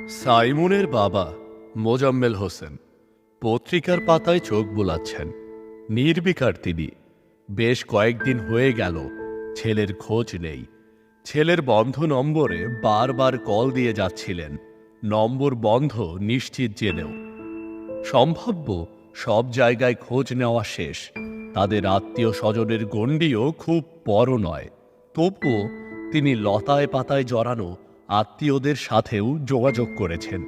সাইমুনের বাবা মোজাম্মেল হোসেন পত্রিকার পাতায় চোখ বুলাচ্ছেন। নির্বিকার তিনি। বেশ কয়েকদিন হয়ে গেল ছেলের খোঁজ নেই। ছেলের বন্ধ নম্বরে বারবার কল দিয়ে যাচ্ছিলেন, নম্বর বন্ধ নিশ্চিত জেনেও। সম্ভাব্য সব জায়গায় খোঁজ নেওয়া শেষ। তাদের আত্মীয় স্বজনের গণ্ডিও খুব বড় নয়। তবুও তিনি লতায় পাতায় জড়ানো আত্মীয়দের সাথেও যোগাযোগ করেছেন।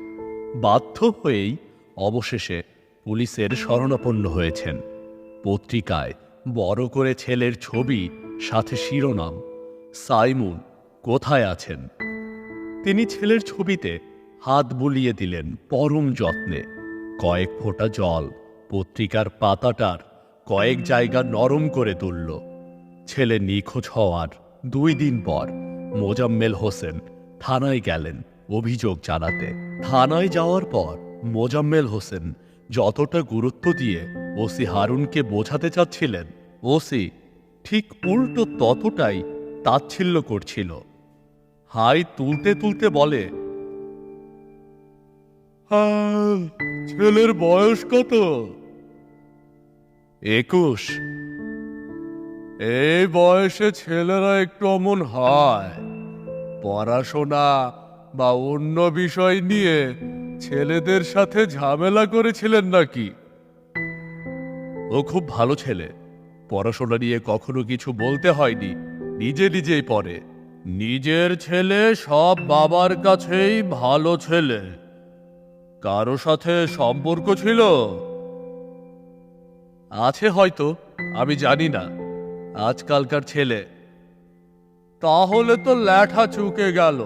বাধ্য হয়েই অবশেষে পুলিশের শরণাপন্ন হয়েছেন। পত্রিকায় বড় করে ছেলের ছবি, সাথে শিরোনাম, সাইমুন কোথায় আছেন। তিনি ছেলের ছবিতে হাত বুলিয়ে দিলেন পরম যত্নে। কয়েক ফোঁটা জল পত্রিকার পাতাটার কয়েক জায়গা নরম করে তুলল। ছেলে নিখোঁজ হওয়ার 2 দিন পর মোজাম্মেল হোসেন থানায় গেলেন অভিযোগ জানাতে। থানায় যাওয়ার পর মোজাম্মেল হোসেন যতটা গুরুত্ব দিয়ে ওসি হারুনকে বোঝাতে চাচ্ছিলেন, ওসি ঠিক উল্টো ততটাই তাচ্ছিল্য করছিল। হাই তুলতে তুলতে বলে, ছেলের বয়স কত? 21। এই বয়সে ছেলেরা একটু অমন হয়। পড়াশোনা বা অন্য বিষয় নিয়ে ছেলেদের সাথে ঝামেলা করেছিলেন নাকি? ও খুব ভালো ছেলে, পড়াশোনা নিয়ে কখনো কিছু বলতে হয়নি, নিজে নিজেই পড়ে। নিজের ছেলে সব বাবার কাছেই ভালো ছেলে। কারো সাথে সম্পর্ক ছিল? আছে হয়তো, আমি জানি না। আজকালকার ছেলে। তাহলে তো ল্যাঠা চুকে গেল।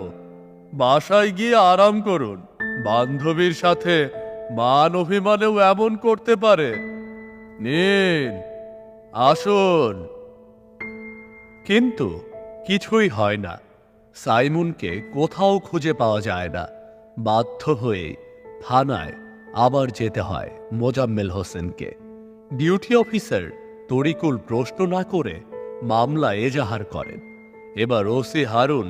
বাসায় গিয়ে আরাম করুন। বান্ধবীর সাথে মান অভিমানেও এমন করতে পারে। নিন, আসুন। কিন্তু কিছুই হয় না। সাইমুনকে কোথাও খুঁজে পাওয়া যায় না। বাধ্য হয়ে থানায় আবার যেতে হয় মোজাম্মেল হোসেনকে। ডিউটি অফিসার তরিকুল প্রশ্ন না করে মামলা এজাহার করেন। এবার ওসি হারুন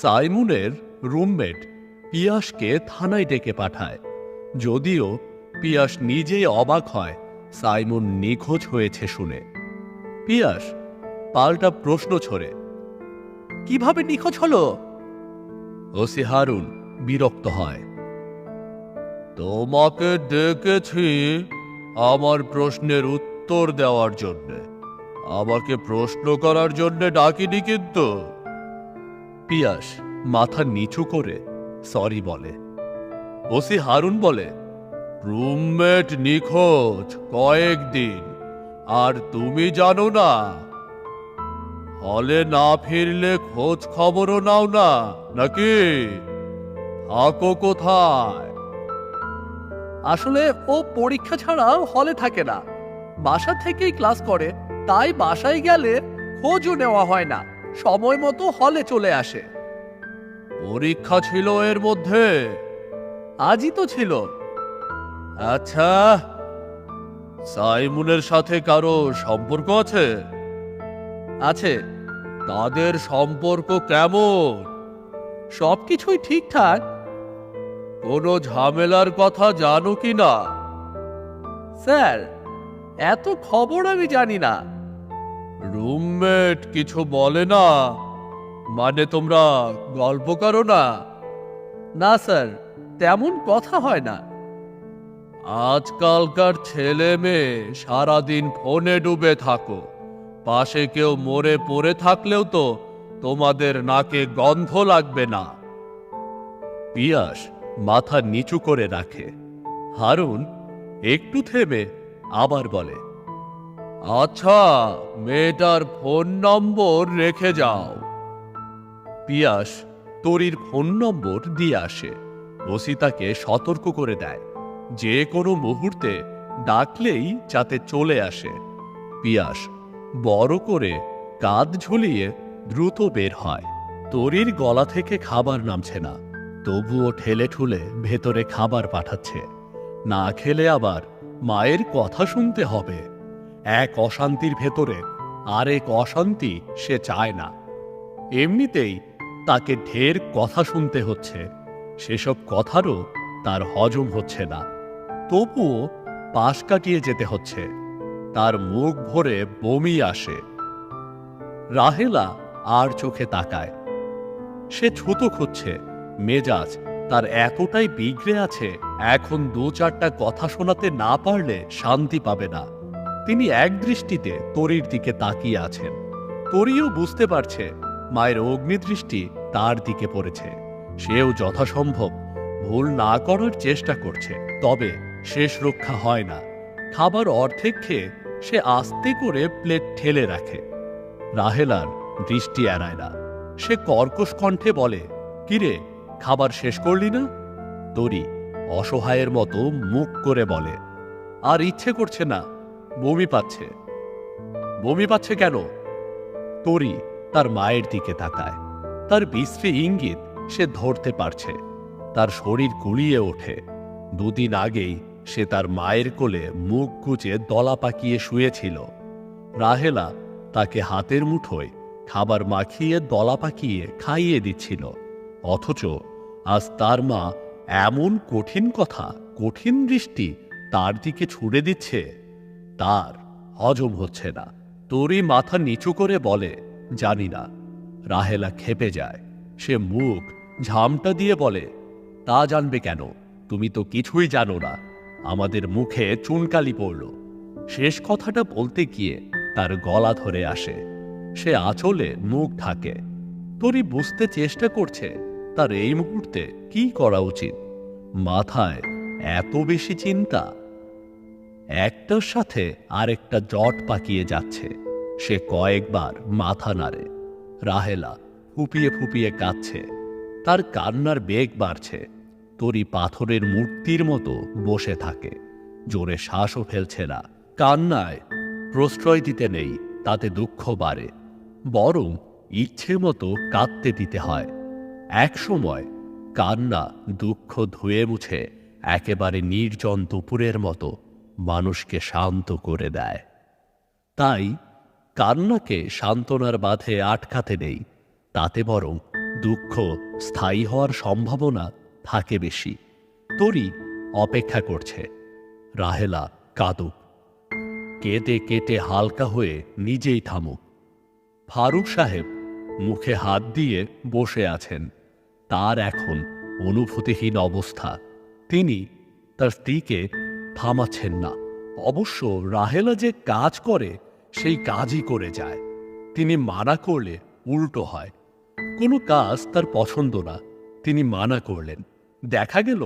সাইমুনের রুমমেট পিয়াসকে থানায় ডেকে পাঠায়। যদিও পিয়াস নিজেই অবাক হয় সাইমুন নিখোঁজ হয়েছে শুনে। পিয়াস পাল্টা প্রশ্ন ছড়ে, কিভাবে নিখোঁজ হলো? ওসি হারুন বিরক্ত হয়, তোমাকে ডেকেছি আমার প্রশ্নের উত্তর দেওয়ার জন্য, আমাকে প্রশ্ন করার জন্য ডাকিনি কিন্তু। পিয়াস মাথা নিচু করে সরি বলে। ওসি হারুন বলে, রুমমেট নিখোঁজ কয়েকদিন, আর তুমি জানো না? হলে না ফিরলে খোঁজ খবরও নাও না নাকি? থাকো কোথায়? আসলে ও পরীক্ষা ছাড়াও হলে থাকে না, বাসা থেকেই ক্লাস করে। তাই বাসায় গেলে খোঁজও নেওয়া হয় না, সময় মতো হলে চলে আসে। পরীক্ষা ছিল এর মধ্যে? আজই তো ছিল। আচ্ছা, সাইমুনের সাথে কারো সম্পর্ক আছে? আছে। তাদের সম্পর্ক কেমন? সবকিছুই ঠিকঠাক। কোনো ঝামেলার কথা জানো কি না? স্যার, এত খবর আমি জানি না। রুমমেট কিছু বলে না? মানে তোমরা গল্প করো না? না স্যার, তেমন কথা হয় না। আজকালকার ছেলে মেয়ে সারাদিন ফোনে ডুবে থাকো। পাশে কেউ মরে পড়ে থাকলেও তো তোমাদের নাকে গন্ধ লাগবে না। পিয়াস মাথা নিচু করে রাখে। হারুন একটু থেমে আবার বলে, আচ্ছা, মেয়েটার ফোন নম্বর রেখে যাও। পিয়াস তরির ফোন নম্বর দিয়ে আসে। ওসি তাকে সতর্ক করে দেয়, যে কোনো মুহূর্তে ডাকলেই যাতে চলে আসে। পিয়াস বড় করে কাঁধ ঝুলিয়ে দ্রুত বের হয়। তরির গলা থেকে খাবার নামছে না, তবুও ঠেলে ঠুলে ভেতরে খাবার পাঠাচ্ছে। না খেলে আবার মায়ের কথা শুনতে হবে। এক অশান্তির ভেতরে আরেক অশান্তি সে চায় না। এমনিতেই তাকে ঢের কথা শুনতে হচ্ছে। সেসব কথারও তার হজম হচ্ছে না, তবুও পাশ কাটিয়ে যেতে হচ্ছে। তার মুখ ভরে বমি আসে। রাহেলা আর চোখে তাকায়। সে ছুতো খুঁজছে। মেজাজ তার এতটাই বিগড়ে আছে, এখন দু চারটা কথা শোনাতে না পারলে শান্তি পাবে না। তিনি এক দৃষ্টিতে তরির দিকে তাকিয়ে আছেন। তরিও বুঝতে পারছে মায়ের অগ্নিদৃষ্টি তার দিকে পড়েছে। সেও যথাসম্ভব ভুল না করার চেষ্টা করছে, তবে শেষ রক্ষা হয় না। খাবার অর্ধেক খেয়ে সে আস্তে করে প্লেট ঠেলে রাখে। রাহেলার দৃষ্টি এড়ায় না। সে কর্কশ কণ্ঠে বলে, কিরে, খাবার শেষ করলি না? তরি অসহায়ের মতো মুখ করে বলে, আর ইচ্ছে করছে না, বমি পাচ্ছে। বমি পাচ্ছে কেন? তরি তার মায়ের দিকে তাকায়। তার বিশ্রী ইঙ্গিত সে ধরতে পারছে। তার শরীর কুলিয়ে ওঠে। দুদিন আগেই সে তার মায়ের কোলে মুখ গুজে দলা পাকিয়ে শুয়েছিল। রাহেলা তাকে হাতের মুঠোয় খাবার মাখিয়ে দলা পাকিয়ে খাইয়ে দিচ্ছিল, অথচ আজ তার মা এমন কঠিন কথা, কঠিন দৃষ্টি তার দিকে ছুড়ে দিচ্ছে। তার হজম হচ্ছে না। তরি মাথা নিচু করে বলে, জানি না। রাহেলা ক্ষেপে যায়। সে মুখ ঝামটা দিয়ে বলে, তা জানবে কেন? তুমি তো কিছুই জানো না। আমাদের মুখে চুনকালি পড়ল। শেষ কথাটা বলতে গিয়ে তার গলা ধরে আসে। সে আঁচলে মুখ ঢাকে। তরি বুঝতে চেষ্টা করছে তার এই মুহূর্তে কি করা উচিত। মাথায় এত বেশি চিন্তা, একটার সাথে আরেকটা জট পাকিয়ে যাচ্ছে। সে কয়েকবার মাথা নাড়ে। রাহেলা ফুপিয়ে ফুপিয়ে কাঁদছে। তার কান্নার বেগ বাড়ছে। তরি পাথরের মূর্তির মতো বসে থাকে। জোরে শ্বাসও ফেলছে না। কান্নায় প্রশ্রয় দিতে নেই, তাতে দুঃখ বাড়ে, বরং ইচ্ছে মতো কাঁদতে দিতে হয়। এক সময় কান্না দুঃখ ধুয়ে মুছে একেবারে নির্জন দুপুরের মতো মানুষকে শান্ত করে দেয়। তাই কান্নাকে সান্ত্বনার বাঁধে আটকাতে নেই, তাতে বরং দুঃখ স্থায়ী হওয়ার সম্ভাবনা থাকে বেশি। তরি অপেক্ষা করছে রাহেলা কাঁদুক, কেটে কেটে হালকা হয়ে নিজেই থামুক। ফারুক সাহেব মুখে হাত দিয়ে বসে আছেন। তার এখন অনুভূতিহীন অবস্থা। তিনি তার স্ত্রীকে থামাচ্ছেন না। অবশ্য রাহেলা যে কাজ করে সেই কাজই করে যায়। তিনি মানা করলে উল্টো হয়। কোনো কাজ তার পছন্দ না, তিনি মানা করলেন। দেখা গেল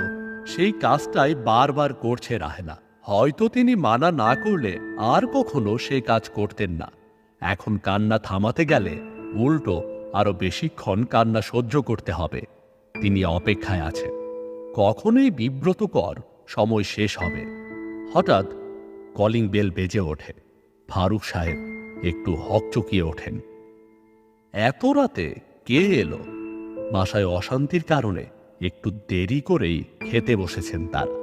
সেই কাজটাই বারবার করছে রাহেলা। হয়তো তিনি মানা না করলে আর কখনো সেই কাজ করতেন না। এখন কান্না থামাতে গেলে উল্টো আরো বেশিক্ষণ কান্না সহ্য করতে হবে। তিনি অপেক্ষায় আছেন কখন এই বিব্রতকর সময় শেষ হবে। হঠাৎ কলিং বেল বেজে ওঠে। ফারুক সাহেব একটু হকচকিয়ে ওঠেন। এত রাতে কে এলো? বাসায় অশান্তির কারণে একটু দেরি করেই খেতে বসেছেন তারা।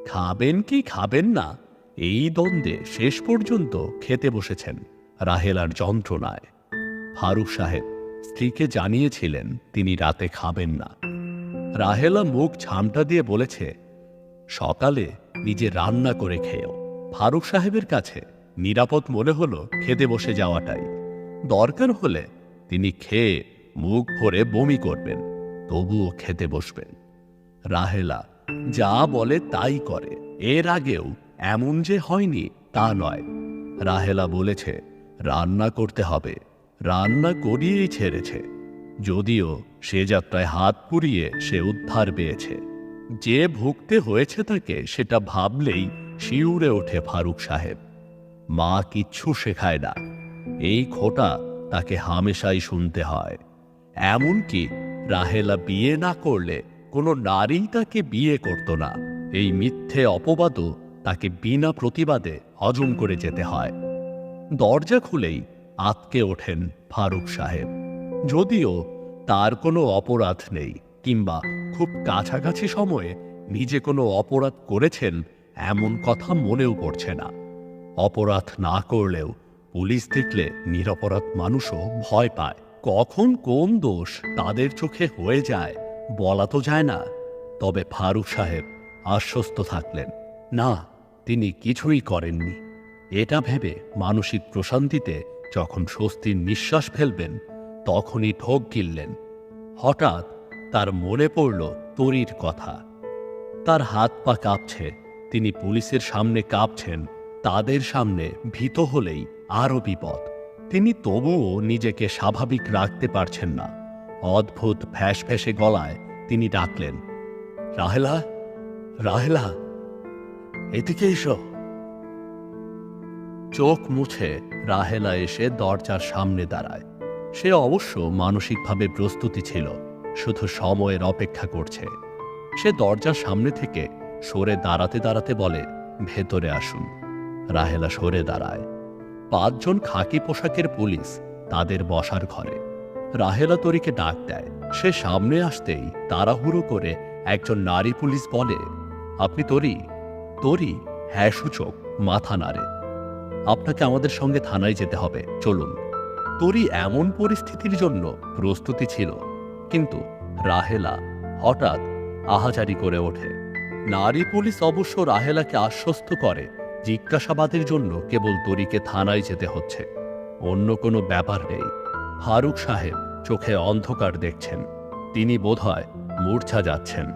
খাবেন কি খাবেন না এই দ্বন্দ্বে শেষ পর্যন্ত খেতে বসেছেন রাহেলার যন্ত্রণায়। ফারুক সাহেব স্ত্রীকে জানিয়েছিলেন তিনি রাতে খাবেন না। রাহেলা মুখ ঝামটা দিয়ে বলেছে, সকালে নিজে রান্না করে খেয়েও। ফারুক সাহেবের কাছে নিরাপদ মনে হলো খেতে বসে যাওয়াটাই। দরকার হলে তিনি খেয়ে মুখ ভরে বমি করবেন, তবুও খেতে বসবেন। রাহেলা যা বলে তাই করে। এর আগেও এমন যে হয়নি তা নয়। রাহেলা বলেছে রান্না করতে হবে, রান্না করিয়েই ছেড়েছে। যদিও সে যাত্রায় হাত পুড়িয়ে সে উদ্ধার পেয়েছে। যে ভুগতে হয়েছে তাকে সেটা ভাবলেই শিউরে ওঠে ফারুক সাহেব। মা কিচ্ছু শেখায় না, এই খোঁটা তাকে হামেশাই শুনতে হয়। এমনকি রাহেলা বিয়ে না করলে কোনো নারী তাকে বিয়ে করত না। এই মিথ্যে অপবাদও তাকে বিনা প্রতিবাদে হজম করে যেতে হয়। দরজা খুলেই আতকে ওঠেন ফারুক সাহেব। যদিও তার কোনো অপরাধ নেই, কিংবা খুব কাছাকাছি সময়ে নিজে কোনো অপরাধ করেছেন এমন কথা মনেও পড়ছে না। অপরাধ না করলেও পুলিশ দেখলে নিরপরাধ মানুষও ভয় পায়। কখন কোন দোষ তাদের চোখে হয়ে যায় বলা তো যায় না। তবে ফারুক সাহেব আশ্বস্ত থাকলেন, না, তিনি কিছুই করেননি। এটা ভেবে মানসিক প্রশান্তিতে যখন স্বস্তির নিঃশ্বাস ফেলবেন, তখনই ঠোক গিললেন। হঠাৎ তার মনে পড়ল তরির কথা। তার হাত পা কাঁপছে, তিনি পুলিশের সামনে কাঁপছেন, তাদের সামনে ভীত হলেই আরও বিপদ। তিনি তবুও নিজেকে স্বাভাবিক রাখতে পারছেন না। অদ্ভুত ফ্যাঁসে গলায় তিনি ডাকলেন, রাহেলা, রাহেলা, এদিকে এসো। চোখ মুছে রাহেলা এসে দরজার সামনে দাঁড়ায়। সে অবশ্য মানসিকভাবে প্রস্তুতি ছিল, শুধু সময়ের অপেক্ষা করছে। সে দরজার সামনে থেকে সরে দাঁড়াতে দাঁড়াতে বলে, ভেতরে আসুন। রাহেলা সরে দাঁড়ায়। 5 জন খাকি পোশাকের পুলিশ তাদের বসার ঘরে। রাহেলা তরিকে ডাক দেয়। সে সামনে আসতেই তাড়াহুড়ো করে একজন নারী পুলিশ বলে, আপনি তরি? তরি হ্যাঁ সূচক মাথা নাড়ে। আপনাকে আমাদের সঙ্গে থানায় যেতে হবে, চলুন। তরি এমন পরিস্থিতির জন্য প্রস্তুতি ছিল, কিন্তু রাহেলা হঠাৎ আহাজারি করে ওঠে। নারী পুলিশ অবশ্য রাহেলাকে আশ্বস্ত করে জিজ্ঞাসাবাদের জন্য কেবল তরিকে থানায় যেতে হচ্ছে, অন্য কোনো ব্যাপার নেই। ফারুক সাহেব চোখে অন্ধকার দেখছেন, তিনি বোধহয় মূর্ছা যাচ্ছেন।